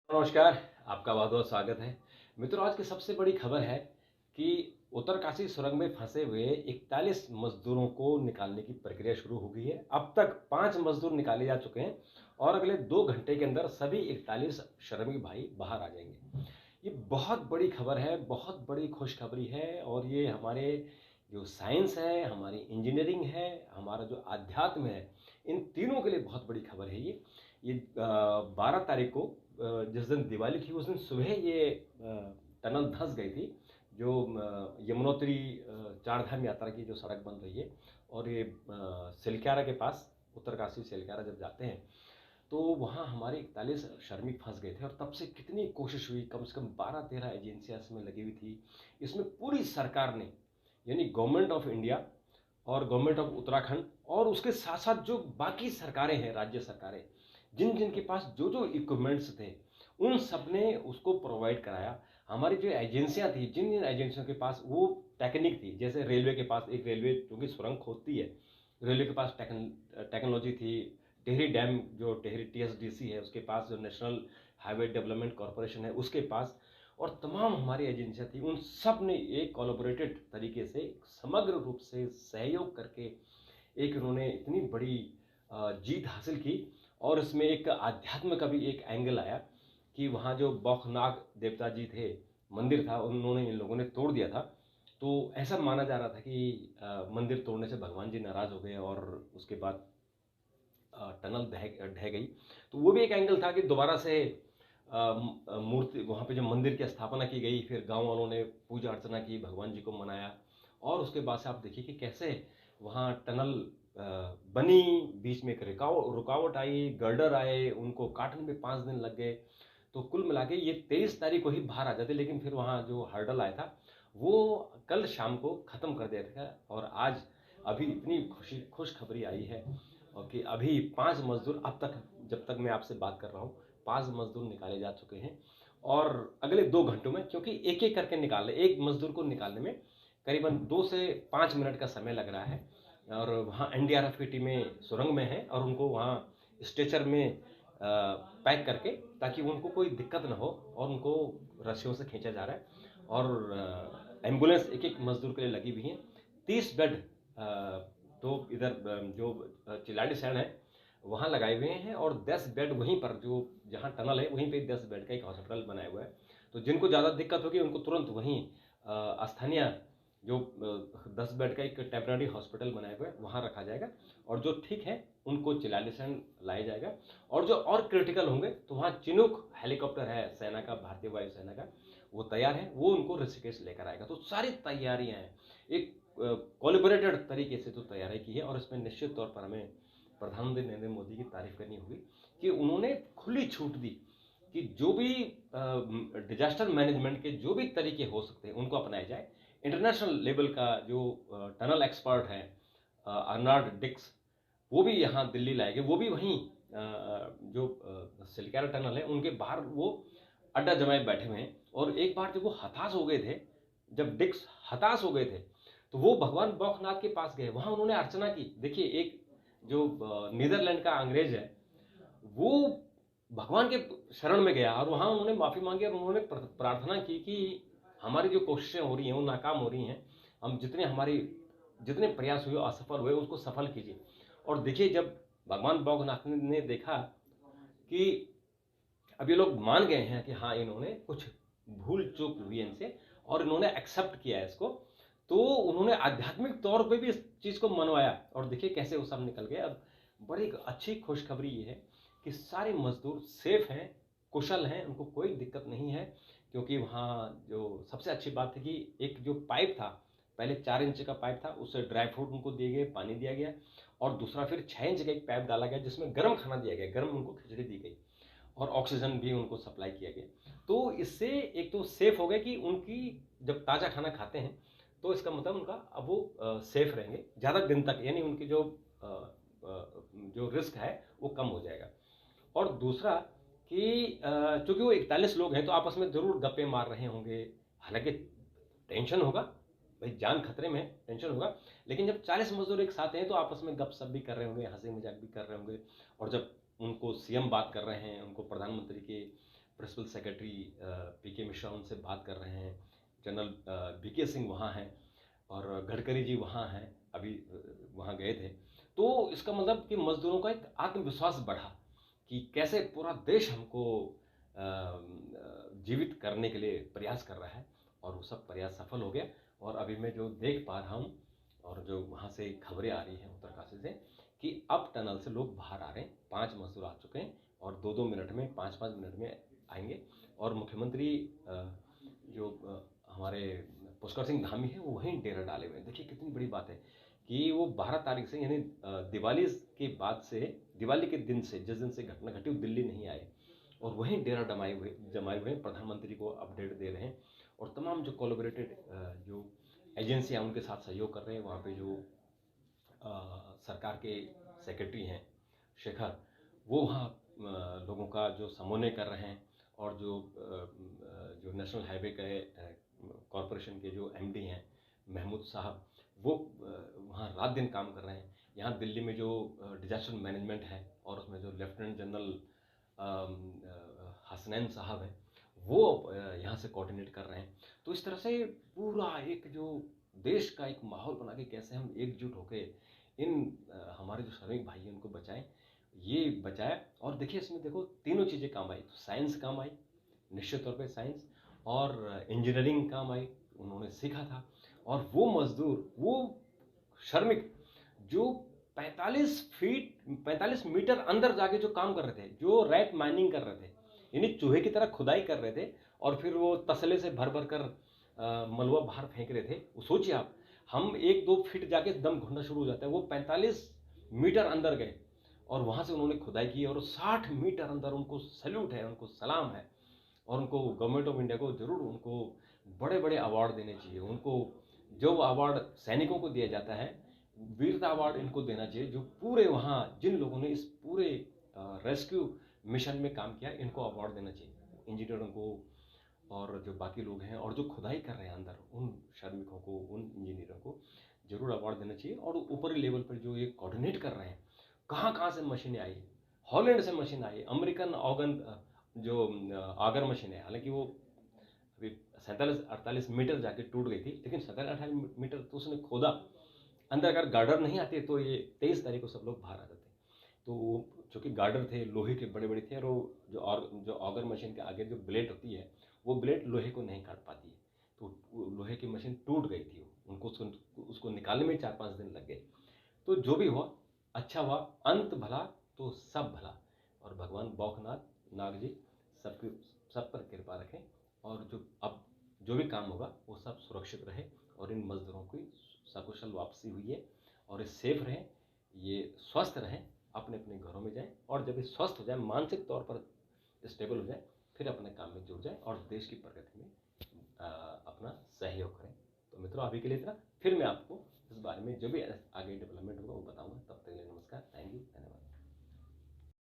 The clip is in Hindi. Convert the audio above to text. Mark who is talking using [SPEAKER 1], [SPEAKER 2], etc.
[SPEAKER 1] नमस्कार, आपका बहुत-बहुत स्वागत है। मित्रों, आज की सबसे बड़ी खबर है कि उत्तरकाशी सुरंग में फंसे हुए 41 मज़दूरों को निकालने की प्रक्रिया शुरू हो गई है। अब तक 5 मज़दूर निकाले जा चुके हैं और अगले 2 घंटे के अंदर सभी 41 श्रमिक भाई बाहर आ जाएँगे। ये बहुत बड़ी खबर है, बहुत बड़ी खुशखबरी है और ये हमारे जो साइंस है, हमारी इंजीनियरिंग है, हमारा जो अध्यात्म है, इन तीनों के लिए बहुत बड़ी खबर है ये। ये 12 तारीख को जिस दिन दिवाली थी उस दिन सुबह ये टनल धंस गई थी जो यमुनोत्री चारधाम यात्रा की जो सड़क बन रही है और ये सिलक्यारा के पास उत्तरकाशी सिलक्यारा जब जाते हैं तो वहाँ हमारे 41 श्रमिक फंस गए थे और तब से कितनी कोशिश हुई, कम से कम 12-13 एजेंसियां इसमें लगी हुई थी। इसमें पूरी सरकार ने यानी गवर्नमेंट ऑफ इंडिया और गवर्नमेंट ऑफ उत्तराखंड और उसके साथ साथ जो बाकी सरकारें हैं, राज्य सरकारें, जिन जिन के पास जो जो इक्विपमेंट्स थे उन सब ने उसको प्रोवाइड कराया। हमारी जो एजेंसियां थी, जिन जिन एजेंसियों के पास वो टेक्निक थी, जैसे रेलवे के पास एक रेलवे जो कि सुरंग खोदती है, रेलवे के पास टेक्नोलॉजी थी। टिहरी डैम जो टिहरी टीएसडीसी है उसके पास, जो नेशनल हाईवे डेवलपमेंट कॉरपोरेशन है उसके पास, और तमाम हमारी एजेंसियां थी, उन सब ने एक कोलैबोरेटेड तरीके से समग्र रूप से सहयोग करके एक उन्होंने इतनी बड़ी जीत हासिल की। और इसमें एक आध्यात्म का भी एक एंगल आया कि वहाँ जो बौखनाग देवता जी थे, मंदिर था, उन्होंने इन लोगों ने तोड़ दिया था। तो ऐसा माना जा रहा था कि मंदिर तोड़ने से भगवान जी नाराज हो गए और उसके बाद टनल ढह गई। तो वो भी एक एंगल था कि दोबारा से मूर्ति वहाँ पे जो मंदिर की स्थापना की गई, फिर गांव वालों ने पूजा अर्चना की, भगवान जी को मनाया और उसके बाद से आप देखिए कि कैसे वहाँ टनल बनी, बीच में एक रुकावट आई, गर्डर आए, उनको काटने में 5 दिन लग गए। तो कुल मिला के ये 23 तारीख को ही बाहर आ जाते, लेकिन फिर वहाँ जो हर्डल आया था वो कल शाम को ख़त्म कर दिया था और आज अभी इतनी खुशखबरी आई है और कि अभी 5 मज़दूर अब तक, जब तक मैं आपसे बात कर रहा हूँ, 5 मज़दूर निकाले जा चुके हैं और अगले 2 घंटों में, क्योंकि एक-एक करके निकाल रहे, एक मज़दूर को निकालने में करीबन 2 से 5 मिनट का समय लग रहा है और वहाँ एनडीआरएफ की टीमें सुरंग में हैं और उनको वहाँ स्ट्रेचर में पैक करके, ताकि उनको कोई दिक्कत ना हो, और उनको रस्सियों से खींचा जा रहा है और एम्बुलेंस एक-एक मज़दूर के लिए लगी हुई हैं। 30 बेड तो इधर जो चिलाड़ी सैड है वहाँ लगाए हुए हैं और 10 बेड वहीं पर, जो जहाँ टनल है वहीं पे 10 बेड का एक हॉस्पिटल बनाया हुआ है। तो जिनको ज़्यादा दिक्कत होगी उनको तुरंत वहीं स्थानीय जो 10 बेड का एक टेम्पररी हॉस्पिटल बनाया हुआ है वहाँ रखा जाएगा और जो ठीक है उनको चिलालीसैंड लाया जाएगा और जो और क्रिटिकल होंगे तो वहाँ चिनूक हेलीकॉप्टर है सेना का, भारतीय वायुसेना का, वो तैयार है, वो उनको ऋषिकेश लेकर आएगा। तो सारी तैयारियां हैं, एक कोलैबोरेटेड तरीके से तो तैयारी की है और इसमें निश्चित तौर पर हमें प्रधानमंत्री नरेंद्र मोदी की तारीफ करनी होगी कि उन्होंने खुली छूट दी कि जो भी डिजास्टर मैनेजमेंट के जो भी तरीके हो सकते हैं उनको अपनाया जाए। इंटरनेशनल लेवल का जो टनल एक्सपर्ट है अर्नाल्ड डिक्स, वो भी यहाँ दिल्ली लाए गए, वो भी वहीं जो सिलक्यारा टनल है उनके बाहर वो अड्डा जमाए बैठे हुए हैं। और एक बार जब वो हताश हो गए थे, जब डिक्स हताश हो गए थे, तो वो भगवान बौखनाथ के पास गए, वहां उन्होंने अर्चना की। देखिए, एक जो नीदरलैंड का अंग्रेज है वो भगवान के शरण में गया और वहां उन्होंने माफी मांगी और उन्होंने प्रार्थना की कि हमारी जो कोशिशें हो रही हैं वो नाकाम हो रही हैं, हम जितने प्रयास हुए असफल हुए उसको सफल कीजिए। और देखिए, जब भगवान बौखनाथ ने देखा कि अब ये लोग मान गए हैं कि हाँ इन्होंने कुछ भूल चूक हुई इनसे और इन्होंने एक्सेप्ट किया है इसको, तो उन्होंने आध्यात्मिक तौर पे भी इस चीज को मनवाया और देखिए कैसे वो सब निकल गए। अब बड़ी अच्छी खुशखबरी ये है कि सारे मजदूर सेफ हैं, कुशल हैं, उनको कोई दिक्कत नहीं है। क्योंकि वहाँ जो सबसे अच्छी बात थी कि एक जो पाइप था, पहले 4 इंच का पाइप था, उससे ड्राई फ्रूट उनको दिए गए, पानी दिया गया, और दूसरा फिर 6 इंच का एक पाइप डाला गया जिसमें गर्म खाना दिया गया, गर्म उनको खिचड़ी दी गई और ऑक्सीजन भी उनको सप्लाई किया गया। तो इससे एक तो सेफ हो गया कि उनकी जब ताज़ा खाना खाते हैं तो इसका मतलब उनका अब वो सेफ रहेंगे ज़्यादा दिन तक, यानी उनकी जो रिस्क है वो कम हो जाएगा। और दूसरा कि चूंकि वो 41 लोग हैं तो आपस में जरूर गप्पे मार रहे होंगे, हालांकि टेंशन होगा, भाई जान खतरे में, टेंशन होगा, लेकिन जब 40 मजदूर एक साथ हैं तो आपस में गपशप भी कर रहे होंगे, हंसी मजाक भी कर रहे होंगे। और जब उनको सीएम बात कर रहे हैं, उनको प्रधानमंत्री के प्रिंसिपल सेक्रेटरी पीके मिश्रा उनसे बात कर रहे हैं, जनरल वीके सिंह वहाँ हैं और गडकरी जी वहाँ हैं, अभी वहाँ गए थे। तो इसका मतलब कि मजदूरों का एक आत्मविश्वास बढ़ा कि कैसे पूरा देश हमको जीवित करने के लिए प्रयास कर रहा है, और वो सब प्रयास सफल हो गया। और अभी मैं जो देख पा रहा हूँ और जो वहाँ से खबरें आ रही हैं उत्तरकाशी से कि अब टनल से लोग बाहर आ रहे हैं, 5 मजदूर आ चुके हैं और 2-2 मिनट में, 5-5 मिनट में आएंगे। और मुख्यमंत्री जो हमारे पुष्कर सिंह धामी हैं वो वहीं डेरा डाले हुए हैं। देखिए कितनी बड़ी बात है कि वो 12 तारीख से, यानी दिवाली के बाद से, दिवाली के दिन से, जिस दिन से घटना घटी, वो दिल्ली नहीं आए और वहीं डेरा जमाए हुए हैं, प्रधानमंत्री को अपडेट दे रहे हैं। और तमाम जो कोलैबोरेटेड जो एजेंसियां उनके साथ सहयोग कर रहे हैं, वहाँ पे जो सरकार के सेक्रेटरी हैं शेखर, वो वहाँ लोगों का जो समन्वय कर रहे हैं। और जो नेशनल हाईवे के कॉरपोरेशन के जो एमडी हैं महमूद साहब, वो वहाँ रात दिन काम कर रहे हैं। यहाँ दिल्ली में जो डिजास्टर मैनेजमेंट है और उसमें जो लेफ्टिनेंट जनरल हसनैन साहब हैं, वो यहाँ से कोऑर्डिनेट कर रहे हैं। तो इस तरह से पूरा एक जो देश का एक माहौल बना के कैसे हम एकजुट होके इन हमारे जो श्रमिक भाई हैं उनको बचाएं, ये बचाया। और देखिए इसमें देखो तीनों चीज़ें काम आई। तो साइंस काम आई, निश्चित तौर पे साइंस, और इंजीनियरिंग काम आई, उन्होंने सीखा था। और वो मजदूर, वो श्रमिक जो 45 मीटर अंदर जाके जो काम कर रहे थे, जो रैट माइनिंग कर रहे थे, यानी चूहे की तरह खुदाई कर रहे थे और फिर वो तसले से भर भर कर मलबा बाहर फेंक रहे थे। वो सोचिए आप, हम 1-2 फीट जाके दम घुटना शुरू हो जाता है, वो 45 मीटर अंदर गए और वहाँ से उन्होंने खुदाई की और 60 मीटर अंदर। उनको सैल्यूट है, उनको सलाम है। और उनको गवर्नमेंट ऑफ इंडिया को जरूर उनको बड़े बड़े अवार्ड देने चाहिए। उनको जो अवार्ड सैनिकों को दिया जाता है, वीरता अवार्ड इनको देना चाहिए, जो पूरे वहाँ जिन लोगों ने इस पूरे रेस्क्यू मिशन में काम किया, इनको अवार्ड देना चाहिए, इंजीनियरों को और जो बाकी लोग हैं और जो खुदाई कर रहे हैं अंदर, उन श्रमिकों को, उन इंजीनियरों को जरूर अवार्ड देना चाहिए। और ऊपरी लेवल पर जो ये कोऑर्डिनेट कर रहे हैं, कहाँ कहाँ से मशीनें आई, हॉलैंड से मशीन आई, अमेरिकन ऑर्गन जो आगर मशीन है, हालांकि वो अभी 47-48 मीटर जाके टूट गई थी, लेकिन 47-48 मीटर तो उसने खोदा अंदर। अगर गार्डर नहीं आते तो ये 23 तारीख को सब लोग बाहर आ जाते। तो चूँकि गार्डर थे, लोहे के बड़े बड़े थे, और वो जो ऑगर मशीन के आगे जो ब्लेड होती है, वो ब्लेड लोहे को नहीं काट पाती है। तो लोहे की मशीन टूट गई थी, उनको उसको निकालने में 4-5 दिन लग गए। तो जो भी हुआ अच्छा हुआ, अंत भला तो सब भला। और भगवान बौखनाथ नाग जी सब पर कृपा रखें, और जो भी काम होगा वो सब सुरक्षित रहे और इन मजदूरों की सकुशल वापसी हुई है और ये सेफ रहें, ये स्वस्थ रहें, अपने अपने घरों में जाएं। और जब ये स्वस्थ हो जाए, मानसिक तौर पर स्टेबल हो जाए, फिर अपने काम में जुड़ जाए और देश की प्रगति में अपना सहयोग करें। तो मित्रों अभी के लिए इतना, फिर मैं आपको इस बारे में जो भी आगे डेवलपमेंट होगा वो बताऊंगा। तब तक के लिए नमस्कार, थैंक यू, धन्यवाद।